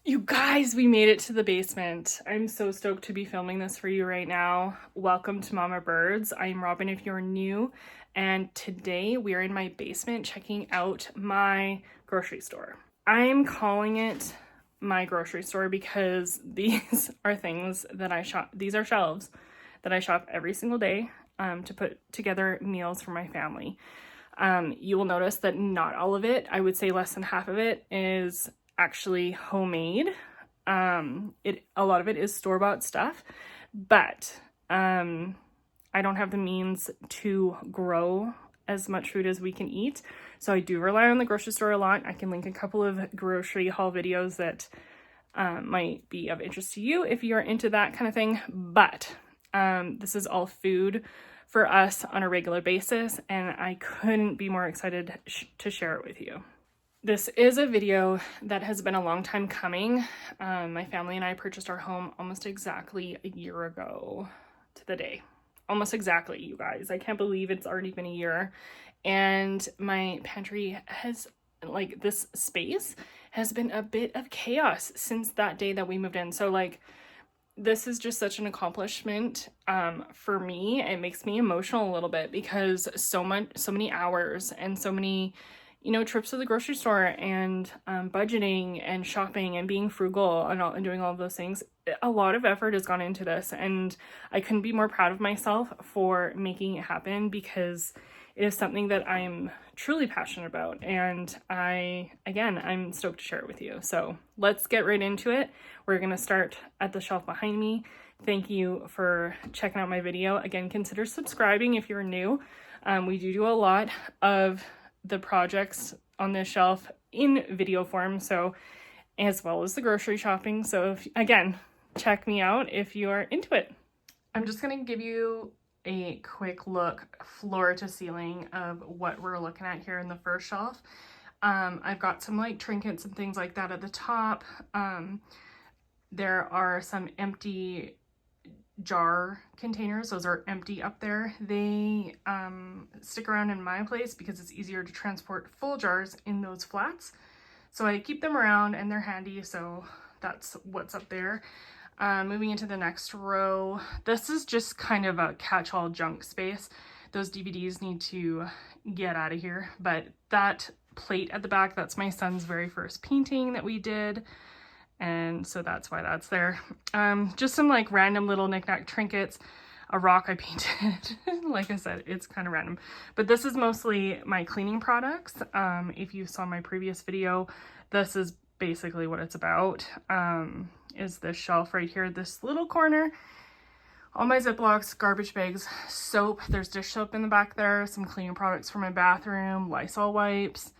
You guys, we made it to the basement. I'm so stoked to be filming this for you right now. Welcome to Mama Birds. I'm Robin if you're new, and today we are in my basement checking out my grocery store. I'm calling it my grocery store because these are things that I shop. These are shelves that I shop every single day to put together meals for my family. You will notice that not all of it, I would say less than half of it, is actually homemade. A lot of it is store-bought stuff, but I don't have the means to grow as much food as we can eat, so I do rely on the grocery store a lot. I can link a couple of grocery haul videos that might be of interest to you if you're into that kind of thing, but this is all food for us on a regular basis, and I couldn't be more excited to share it with you. This is a video that has been a long time coming. My family and I purchased our home almost exactly a year ago to the day. Almost exactly, you guys. I can't believe it's already been a year. And my pantry has, like, this space has been a bit of chaos since that day that we moved in. So, like, this is just such an accomplishment for me. It makes me emotional a little bit because so many hours and so many trips to the grocery store and budgeting and shopping and being frugal and doing all of those things. A lot of effort has gone into this, and I couldn't be more proud of myself for making it happen because it is something that I'm truly passionate about, and I'm stoked to share it with you. So let's get right into it. We're gonna start at the shelf behind me. Thank you for checking out my video. Again, consider subscribing if you're new. We do a lot of the projects on this shelf in video form, so as well as the grocery shopping. So again, check me out if you are into it. I'm just gonna give you a quick look floor to ceiling of what we're looking at here in the first shelf. I've got some like trinkets and things like that at the top. There are some empty jar containers. Those are empty up there. They stick around in my place because it's easier to transport full jars in those flats. So I keep them around and they're handy, so that's what's up there. Moving into the next row, this is just kind of a catch-all junk space. Those DVDs need to get out of here, but that plate at the back, that's my son's very first painting that we did, and so that's why that's there. Just some like random little knickknack trinkets, a rock I painted. Like I said, it's kind of random, but this is mostly my cleaning products. If you saw my previous video, this is basically what it's about. Is this shelf right here, this little corner. All my Ziplocs, garbage bags, soap, there's dish soap in the back there, some cleaning products for my bathroom, Lysol wipes,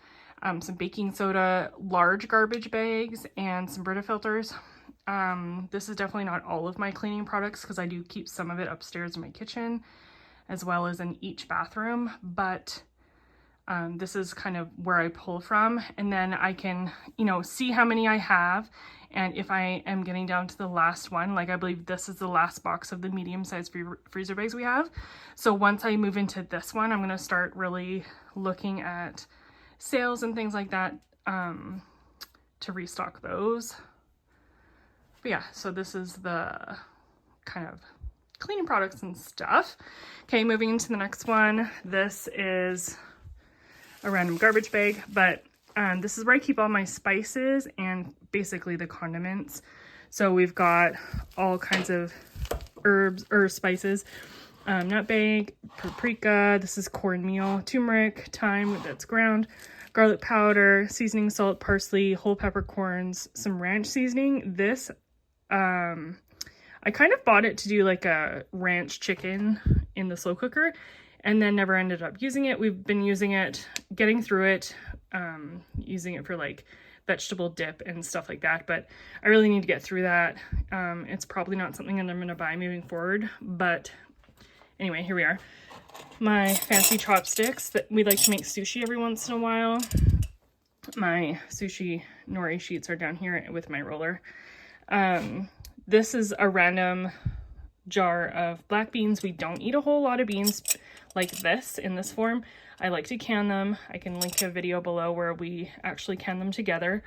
some baking soda, large garbage bags, and some Brita filters. This is definitely not all of my cleaning products because I do keep some of it upstairs in my kitchen as well as in each bathroom, but this is kind of where I pull from, and then I can, see how many I have, and if I am getting down to the last one, like I believe this is the last box of the medium-sized freezer bags we have. So once I move into this one, I'm going to start really looking at sales and things like that to restock those. But yeah, so this is the kind of cleaning products and stuff. Okay, moving into the next one. This is a random garbage bag, but this is where I keep all my spices and basically the condiments. So we've got all kinds of herbs or spices, nutmeg, paprika, this is cornmeal, turmeric, thyme that's ground, garlic powder, seasoning salt, parsley, whole peppercorns, some ranch seasoning. This I kind of bought it to do like a ranch chicken in the slow cooker and then never ended up using it. We've been using it, getting through it, using it for like vegetable dip and stuff like that, but I really need to get through that. It's probably not something that I'm going to buy moving forward, but anyway, here we are. My fancy chopsticks that we like to make sushi every once in a while. My sushi nori sheets are down here with my roller. This is a random jar of black beans. We don't eat a whole lot of beans like this in this form. I like to can them. I can link a video below where we actually can them together.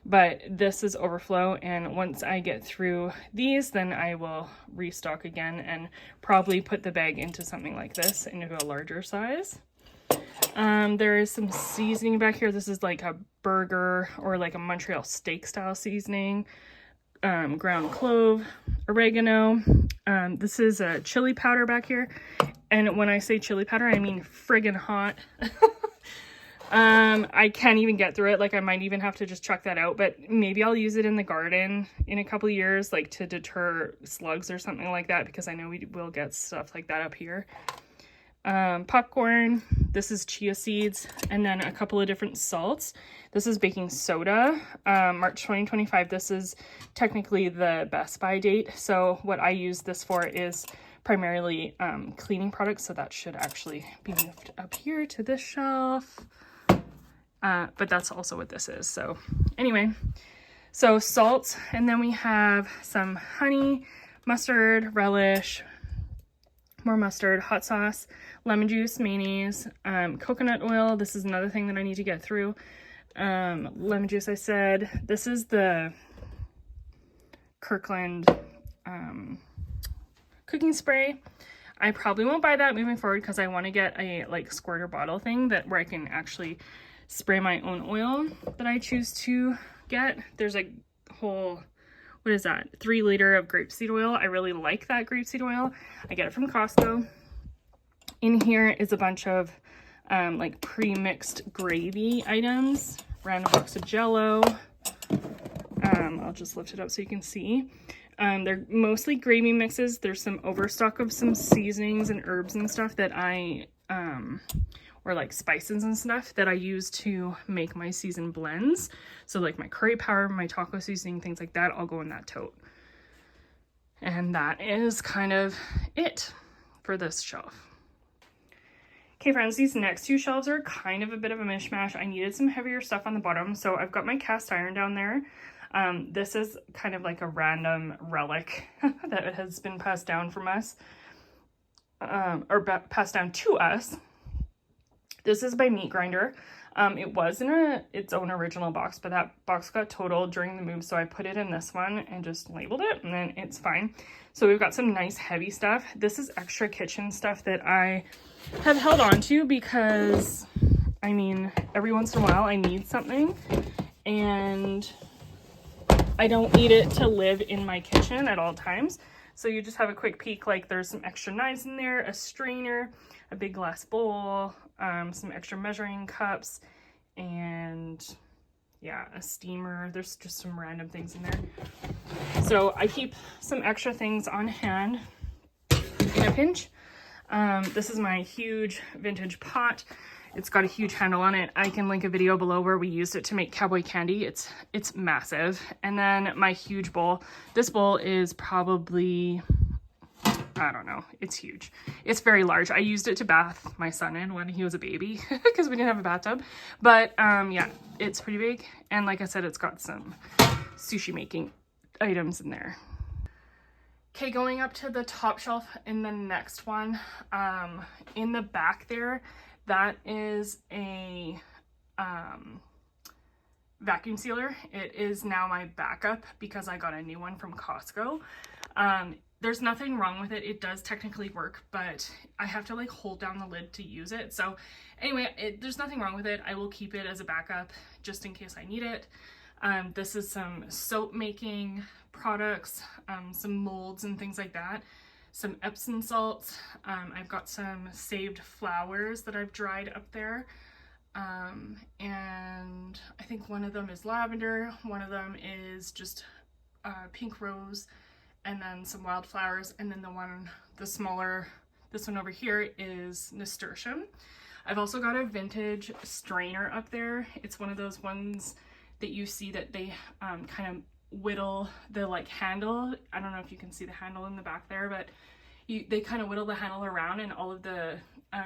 but this is overflow, and once I get through these, then I will restock again and probably put the bag into something like this, into a larger size. There is some seasoning back here. This is like a burger or like a Montreal steak style seasoning. Ground clove, oregano. This is a chili powder back here. And when I say chili powder, I mean friggin' hot. I can't even get through it. Like, I might even have to just chuck that out, but maybe I'll use it in the garden in a couple of years, like to deter slugs or something like that, because I know we will get stuff like that up here. Popcorn. This is chia seeds, and then a couple of different salts. This is baking soda, March 2025. This is technically the Best By date. So what I use this for is primarily cleaning products. So that should actually be moved up here to this shelf. But that's also what this is. So anyway, so salt, and then we have some honey, mustard, relish, more mustard, hot sauce, lemon juice, mayonnaise, coconut oil. This is another thing that I need to get through. Lemon juice, I said. This is the Kirkland cooking spray. I probably won't buy that moving forward because I want to get a like squirter bottle thing that where I can actually spray my own oil that I choose to get. There's a whole, what is that? 3 liter of grapeseed oil. I really like that grapeseed oil. I get it from Costco. In here is a bunch of like pre-mixed gravy items. Random box of Jello. I'll just lift it up so you can see. They're mostly gravy mixes. There's some overstock of some seasonings and herbs and stuff that I, or like spices and stuff that I use to make my seasoned blends. So like my curry powder, my taco seasoning, things like that, all go in that tote. And that is kind of it for this shelf. Okay friends, these next 2 shelves are kind of a bit of a mishmash. I needed some heavier stuff on the bottom, so I've got my cast iron down there. This is kind of like a random relic that has been passed down from us, or passed down to us. This is by Meat Grinder. It was in its own original box, but that box got totaled during the move, so I put it in this one and just labeled it, and then it's fine. So we've got some nice heavy stuff. This is extra kitchen stuff that I have held on to because, I mean, every once in a while I need something, and I don't need it to live in my kitchen at all times. So you just have a quick peek, like there's some extra knives in there, a strainer, a big glass bowl, some extra measuring cups, and yeah, a steamer. There's just some random things in there. So I keep some extra things on hand in a pinch. This is my huge vintage pot. It's got a huge handle on it. I can link a video below where we used it to make cowboy candy. It's massive. And then my huge bowl. This bowl is probably, I don't know, it's huge. It's very large. I used it to bath my son in when he was a baby because we didn't have a bathtub. But yeah, it's pretty big. And like I said, it's got some sushi making items in there. Okay, going up to the top shelf in the next one, in the back there, that is a vacuum sealer. It is now my backup because I got a new one from Costco. There's nothing wrong with it. It does technically work, but I have to like hold down the lid to use it. So anyway, there's nothing wrong with it. I will keep it as a backup just in case I need it. This is some soap making products, some molds and things like that. Some Epsom salts. I've got some saved flowers that I've dried up there. And I think one of them is lavender. One of them is just pink rose, and then some wildflowers. And then the smaller, this one over here is nasturtium. I've also got a vintage strainer up there. It's one of those ones that you see that they kind of whittle the like handle. I don't know if you can see the handle in the back there, but they kind of whittle the handle around and all of the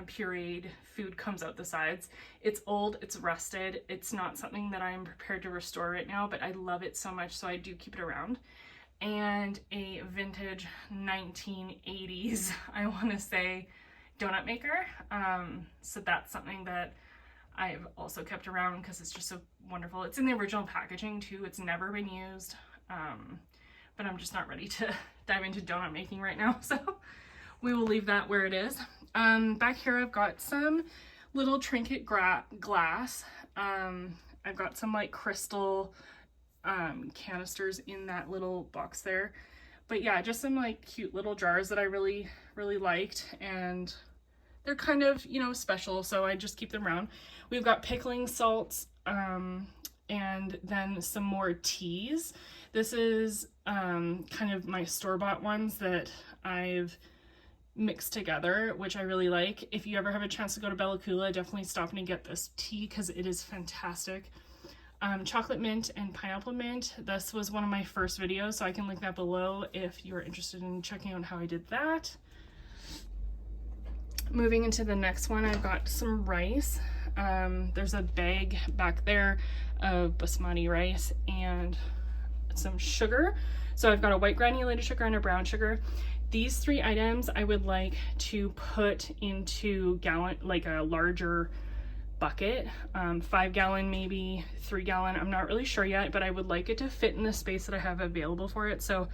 pureed food comes out the sides. It's old, it's rusted. It's not something that I'm prepared to restore right now, but I love it so much, so I do keep it around. And a vintage 1980s, I want to say, donut maker. So that's something that I've also kept around because it's just so wonderful. It's in the original packaging too. It's never been used, but I'm just not ready to dive into donut making right now, so we will leave that where it is. Back here I've got some little trinket glass. I've got some like crystal canisters in that little box there. But yeah, just some like cute little jars that I really liked, and they're kind of, you know, special, so I just keep them around. We've got pickling salts, and then some more teas. This is kind of my store-bought ones that I've mixed together, which I really like. If you ever have a chance to go to Bella Coola, definitely stop in and get this tea because it is fantastic. Chocolate mint and pineapple mint. This was one of my first videos, so I can link that below if you're interested in checking out how I did that. Moving into the next one, I've got some rice. There's a bag back there of basmati rice and some sugar. So I've got a white granulated sugar and a brown sugar. These three items I would like to put into like a larger bucket, 5 gallon, maybe 3 gallon. I'm not really sure yet, but I would like it to fit in the space that I have available for it. So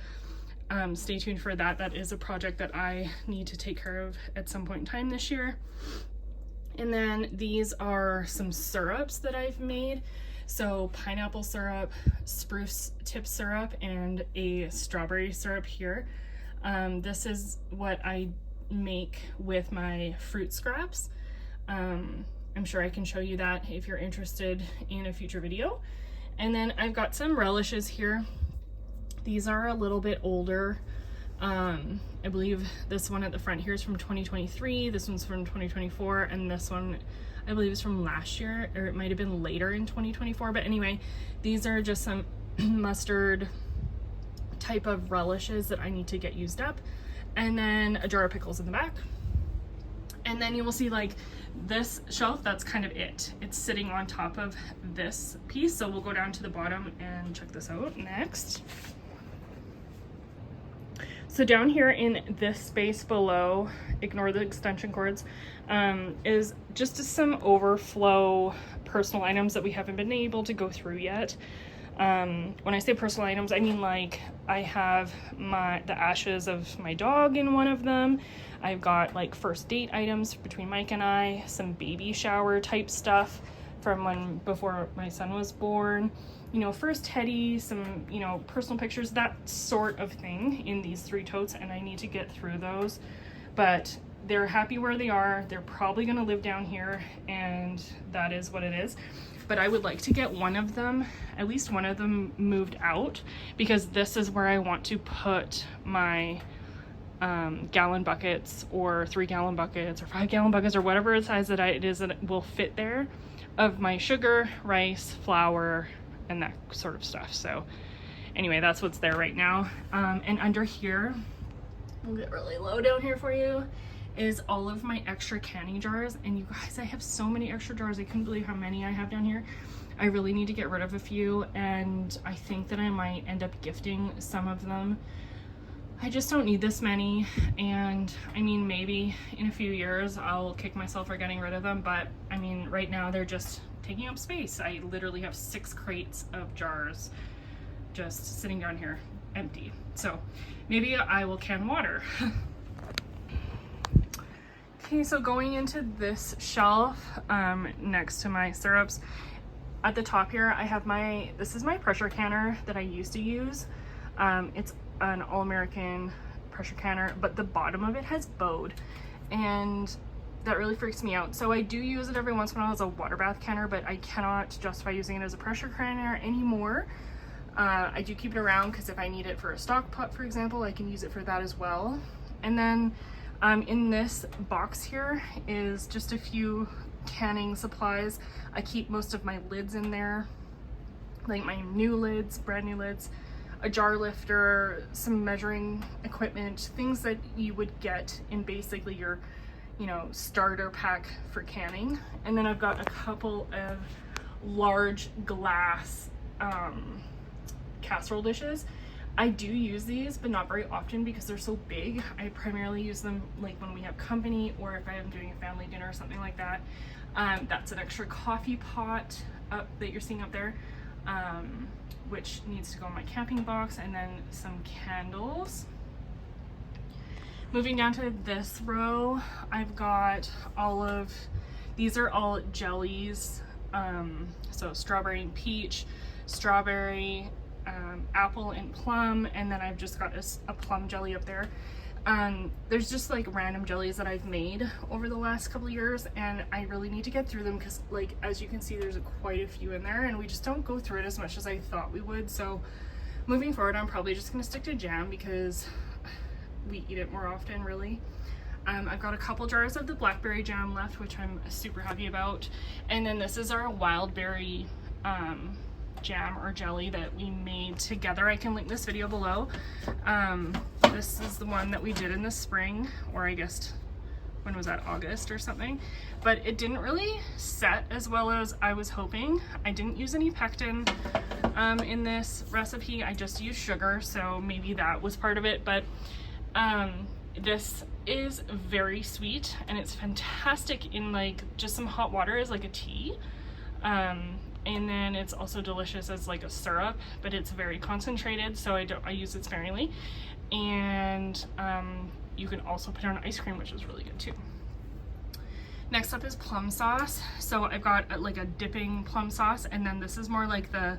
stay tuned for that. That is a project that I need to take care of at some point in time this year. And then these are some syrups that I've made. So pineapple syrup, spruce tip syrup, and a strawberry syrup here. This is what I make with my fruit scraps. I'm sure I can show you that if you're interested in a future video. And then I've got some relishes here. These are a little bit older. I believe this one at the front here is from 2023, this one's from 2024, and this one I believe is from last year, or it might have been later in 2024. But anyway, these are just some mustard type of relishes that I need to get used up, and then a jar of pickles in the back. And then you will see like this shelf, that's kind of it. It's sitting on top of this piece. So we'll go down to the bottom and check this out next. So down here in this space below, ignore the extension cords, is just some overflow personal items that we haven't been able to go through yet. When I say personal items, I mean like I have the ashes of my dog in one of them. I've got like first date items between Mike and I, some baby shower type stuff from before my son was born, you know, first teddy, some, you know, personal pictures, that sort of thing in these 3 totes, and I need to get through those. But they're happy where they are. They're probably going to live down here, and that is what it is. But I would like to get one of them, at least one of them, moved out, because this is where I want to put my gallon buckets, or 3 gallon buckets, or 5 gallon buckets, or whatever size that it is that will fit there, of my sugar, rice, flour, and that sort of stuff. So anyway, that's what's there right now. And under here, we'll get really low down here for you, is all of my extra canning jars. And you guys, I have so many extra jars. I couldn't believe how many I have down here. I really need to get rid of a few, and I think that I might end up gifting some of them. I just don't need this many, and I mean, maybe in a few years I'll kick myself for getting rid of them, but I mean, right now they're just taking up space. I literally have 6 crates of jars just sitting down here empty. So maybe I will can water. Okay, so going into this shelf next to my syrups, at the top here I have this is my pressure canner that I used to use. It's an all-American pressure canner, but the bottom of it has bowed, and that really freaks me out. So I do use it every once in a while as a water bath canner, but I cannot justify using it as a pressure canner anymore. I do keep it around because if I need it for a stock pot, for example, I can use it for that as well. And then in this box here is just a few canning supplies. I keep most of my lids in there, like my new lids, brand new lids, a jar lifter, some measuring equipment, things that you would get in basically your, you know, starter pack for canning. And then I've got a couple of large glass casserole dishes. I do use these, but not very often because they're so big. I primarily use them like when we have company or if I am doing a family dinner or something like that. That's an extra coffee pot that you're seeing up there, which needs to go in my camping box, and then some candles. Moving down to this row, I've got these are all jellies. So strawberry and peach, strawberry, apple and plum, and then I've just got a plum jelly up there. There's just like random jellies that I've made over the last couple of years, and I really need to get through them because, like, as you can see, there's quite a few in there, and we just don't go through it as much as I thought we would. So moving forward, I'm probably just gonna stick to jam because we eat it more often, really. I've got a couple jars of the blackberry jam left, which I'm super happy about. And then this is our wild berry jam or jelly that we made together. I can link this video below. This is the one that we did in the spring, or I guess, when was that, August or something? But it didn't really set as well as I was hoping. I didn't use any pectin in this recipe. I just used sugar, so maybe that was part of it. But this is very sweet, and it's fantastic in like just some hot water as like a tea. And then it's also delicious as like a syrup, but it's very concentrated, so I use it sparingly. And you can also put it on ice cream, which is really good too. Next up is plum sauce. So I've got like a dipping plum sauce, and then this is more like the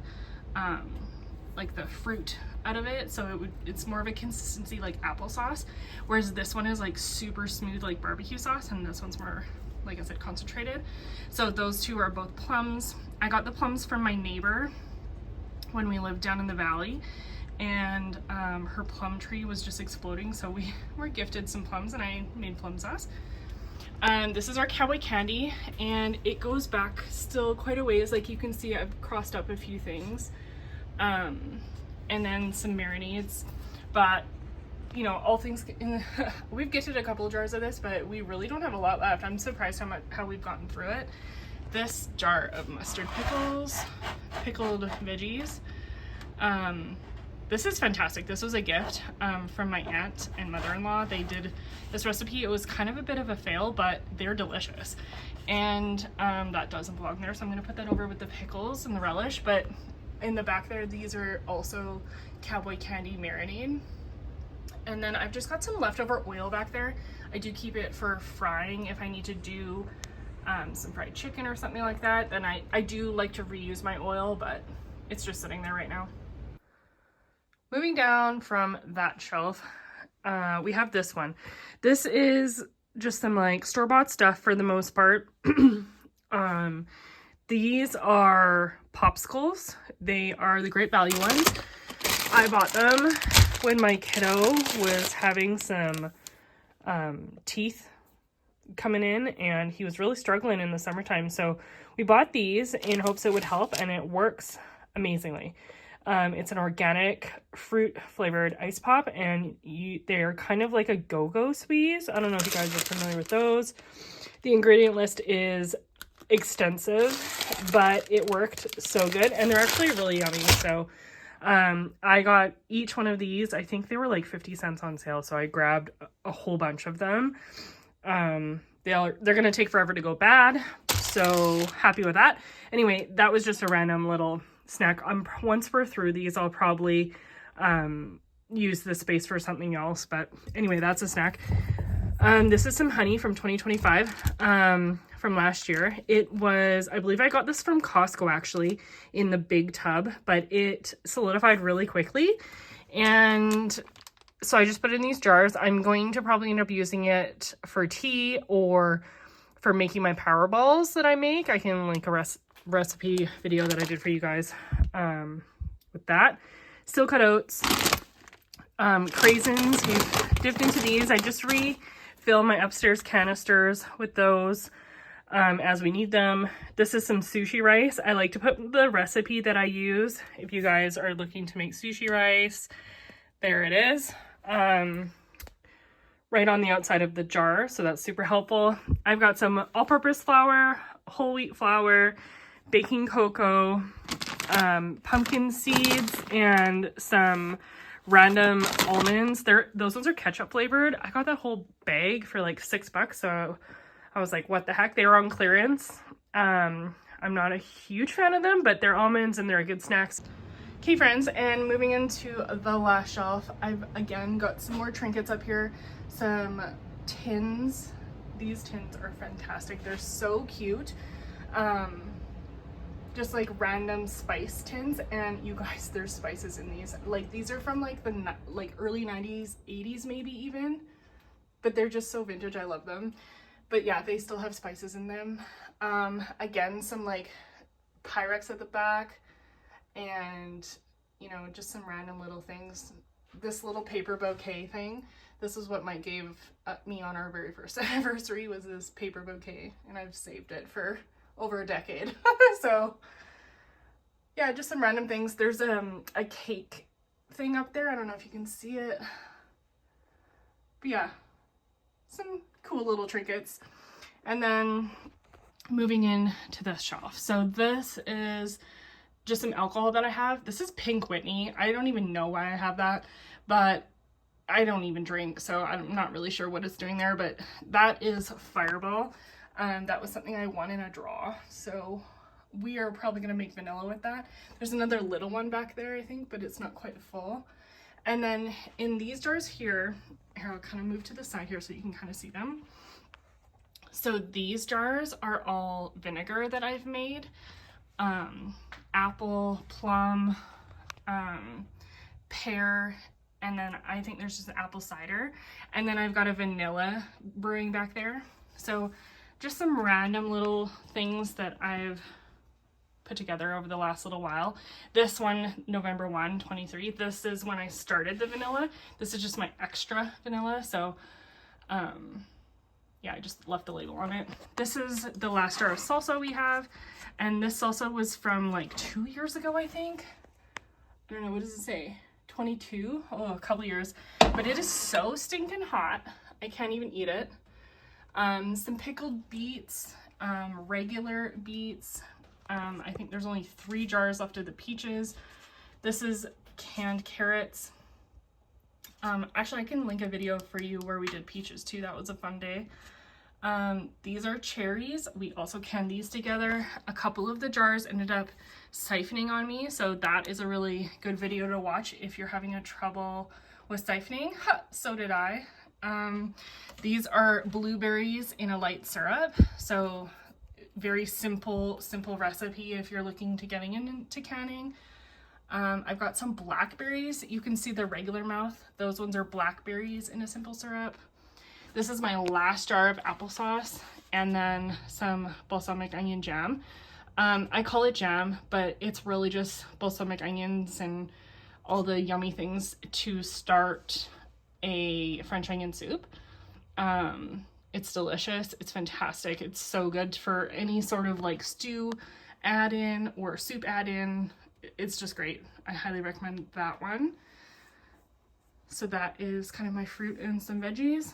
fruit out of it, so it's more of a consistency like applesauce, whereas this one is like super smooth like barbecue sauce, and this one's more, like I said, concentrated. So those two are both plums. I got the plums from my neighbor when we lived down in the valley, and her plum tree was just exploding, so we were gifted some plums, and I made plum sauce. This is our cowboy candy, and it goes back still quite a ways. Like you can see, I've crossed up a few things. And then some marinades, but you know, all things we've gifted a couple of jars of this, but we really don't have a lot left. I'm surprised how we've gotten through it. This jar of mustard pickles, pickled veggies. This is fantastic. This was a gift from my aunt and mother-in-law. They did this recipe. It was kind of a bit of a fail, but they're delicious. And that doesn't belong there, so I'm gonna put that over with the pickles and the relish. But in the back there, these are also cowboy candy marinade. And then I've just got some leftover oil back there. I do keep it for frying if I need to do some fried chicken or something like that. Then I do like to reuse my oil, but it's just sitting there right now. Moving down from that shelf, we have this one. This is just some like store-bought stuff for the most part. These are popsicles. They are the Great Value ones. I bought them when my kiddo was having some teeth coming in, and he was really struggling in the summertime. So we bought these in hopes it would help, and it works amazingly. It's an organic fruit flavored ice pop, and they're kind of like a go-go squeeze. I don't know if you guys are familiar with those. The ingredient list is extensive, but it worked so good, and they're actually really yummy. So I got each one of these. I think they were like 50 cents on sale, so I grabbed a whole bunch of them. They're gonna take forever to go bad, so happy with that. Anyway, that was just a random little snack. Once we're through these, I'll probably use the space for something else, but anyway, that's a snack. This is some honey from 2025 from last year. It was, I believe I got this from Costco actually, in the big tub, but it solidified really quickly, and so I just put it in these jars. I'm going to probably end up using it for tea or for making my power balls that I make. I can link a recipe video that I did for you guys with that. Steel cut oats, craisins. We've dipped into these. I just refill my upstairs canisters with those as we need them. This is some sushi rice. I like to put the recipe that I use if you guys are looking to make sushi rice. There it is. Right on the outside of the jar, so that's super helpful. I've got some all-purpose flour, whole wheat flour, baking cocoa, pumpkin seeds, and some random almonds. Those ones are ketchup flavored. I got that whole bag for like $6, so I was like, what the heck? They were on clearance. I'm not a huge fan of them, but they're almonds and they're good snacks. Okay friends, and moving into the last shelf, I've again got some more trinkets up here. Some tins. These tins are fantastic. They're so cute. Just like random spice tins, and you guys, there's spices in these. Like these are from like the early 90s, 80s maybe even, but they're just so vintage. I love them. But yeah, they still have spices in them. Again, some like Pyrex at the back, and you know, just some random little things. This little paper bouquet thing, this is what Mike gave me on our very first anniversary, was this paper bouquet, and I've saved it for over a decade. So yeah, just some random things. There's a cake thing up there. I don't know if you can see it, but yeah, some cool little trinkets. And then moving in to this shelf. So this is just some alcohol that I have. This is Pink Whitney. I don't even know why I have that, but I don't even drink, so I'm not really sure what it's doing there, but that is Fireball. That was something I won in a draw, so we are probably going to make vanilla with that. There's another little one back there, I think, but it's not quite full. And then in these jars here, I'll kind of move to the side here so you can kind of see them. So these jars are all vinegar that I've made. Apple, plum, pear, and then I think there's just an apple cider. And then I've got a vanilla brewing back there. So just some random little things that I've put together over the last little while. This one, November 1, 23, this is when I started the vanilla. This is just my extra vanilla. So yeah, I just left the label on it. This is the last jar of salsa we have. And this salsa was from like 2 years ago, I think. I don't know, what does it say? 22? Oh, a couple years. But it is so stinking hot. I can't even eat it. Some pickled beets, regular beets. I think there's only 3 jars left of the peaches. This is canned carrots. Actually, I can link a video for you where we did peaches too. That was a fun day. These are cherries. We also canned these together. A couple of the jars ended up siphoning on me, so that is a really good video to watch if you're having a trouble with siphoning. So did I. These are blueberries in a light syrup, so very simple recipe if you're looking to getting into canning. I've got some blackberries. You can see the regular mouth. Those ones are blackberries in a simple syrup. This is my last jar of applesauce, and then some balsamic onion jam. I call it jam, but it's really just balsamic onions and all the yummy things to start a French onion soup. It's delicious. It's fantastic. It's so good for any sort of like stew add-in or soup add-in. It's just great. I highly recommend that one. So that is kind of my fruit and some veggies.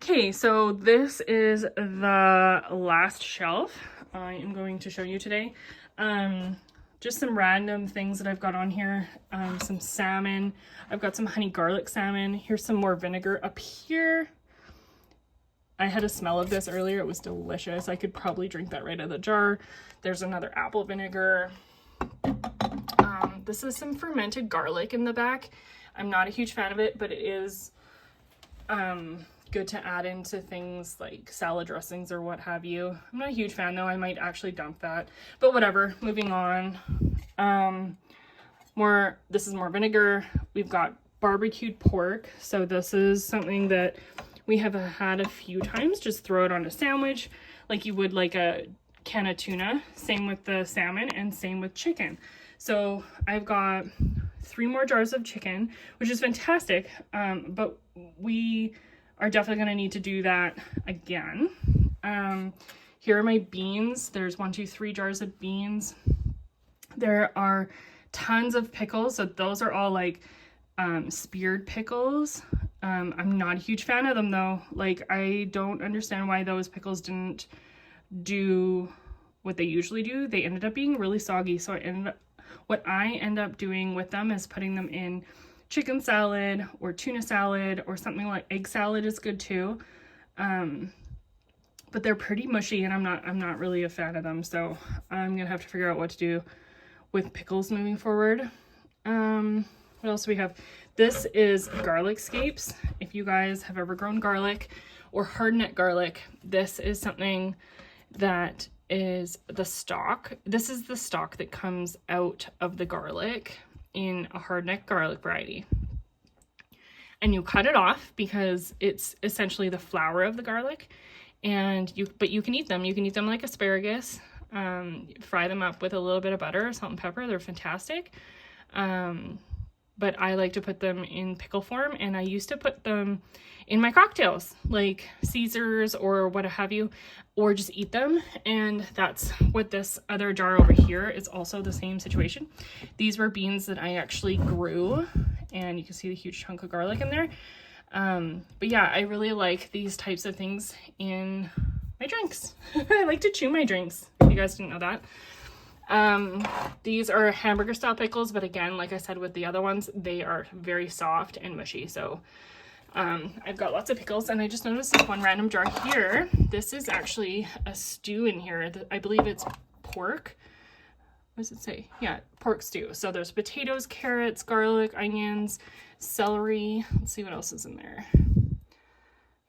Okay, so this is the last shelf I am going to show you today. Just some random things that I've got on here. Some salmon. I've got some honey garlic salmon. Here's some more vinegar up here. I had a smell of this earlier. It was delicious. I could probably drink that right out of the jar. There's another apple vinegar. This is some fermented garlic in the back. I'm not a huge fan of it, but it is good to add into things like salad dressings or what have you. I'm not a huge fan though. I might actually dump that, but whatever. Moving on. This is more vinegar. We've got barbecued pork. So this is something that we have had a few times. Just throw it on a sandwich like you would like a can of tuna. Same with the salmon and same with chicken. So I've got 3 more jars of chicken, which is fantastic. But we are definitely going to need to do that again. Here are my beans. There's 1, 2, 3 jars of beans. There are tons of pickles. So those are all like speared pickles. I'm not a huge fan of them though. Like, I don't understand why those pickles didn't do what they usually do. They ended up being really soggy, so I ended up what I end up doing with them is putting them in chicken salad or tuna salad, or something like egg salad is good too. But they're pretty mushy and I'm not really a fan of them. So I'm gonna have to figure out what to do with pickles moving forward. What else do we have? This is garlic scapes. If you guys have ever grown garlic or hardneck garlic, this is something that is the stalk. This is the stalk that comes out of the garlic in a hardneck garlic variety. And you cut it off because it's essentially the flower of the garlic. And but you can eat them. You can eat them like asparagus. Fry them up with a little bit of butter, salt and pepper. They're fantastic. But I like to put them in pickle form, and I used to put them in my cocktails, like Caesars or what have you, or just eat them. And that's what this other jar over here is also the same situation. These were beans that I actually grew, and you can see the huge chunk of garlic in there. But yeah, I really like these types of things in my drinks. I like to chew my drinks, if you guys didn't know that. These are hamburger style pickles, but again, like I said with the other ones, they are very soft and mushy. So I've got lots of pickles, and I just noticed this one random jar here. This is actually a stew in here. I believe it's pork. What does it say? Yeah, pork stew. So there's potatoes, carrots, garlic, onions, celery. Let's see what else is in there.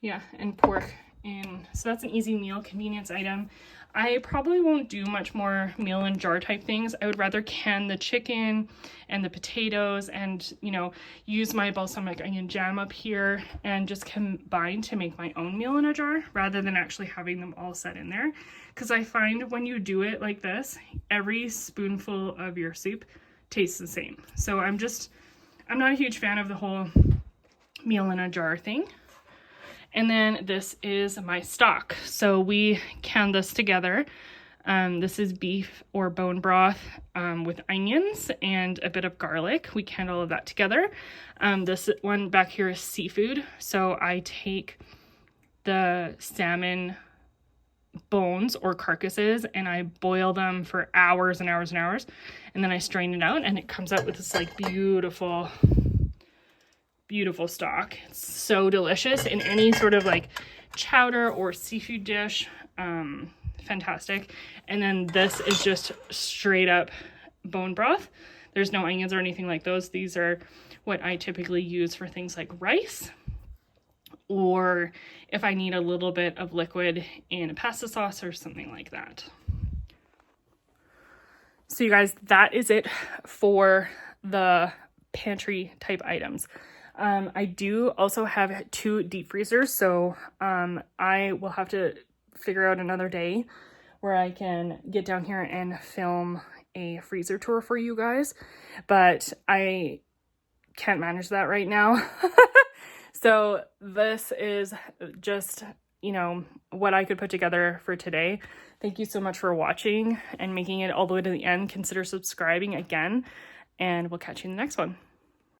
Yeah, and pork. And so that's an easy meal convenience item. I probably won't do much more meal in jar type things. I would rather can the chicken and the potatoes and, you know, use my balsamic onion jam up here and just combine to make my own meal in a jar rather than actually having them all set in there. Because I find when you do it like this, every spoonful of your soup tastes the same. So I'm not a huge fan of the whole meal in a jar thing. And then this is my stock. So we can this together. This is beef or bone broth with onions and a bit of garlic. We can all of that together. This one back here is seafood. So I take the salmon bones or carcasses and I boil them for hours and hours and hours. And then I strain it out and it comes out with this like beautiful stock. It's so delicious in any sort of like chowder or seafood dish. Fantastic. And then this is just straight up bone broth. There's no onions or anything like those. These are what I typically use for things like rice, or if I need a little bit of liquid in a pasta sauce or something like that. So you guys, that is it for the pantry type items. I do also have 2 deep freezers, so I will have to figure out another day where I can get down here and film a freezer tour for you guys, but I can't manage that right now. So this is just, you know, what I could put together for today. Thank you so much for watching and making it all the way to the end. Consider subscribing again, and we'll catch you in the next one.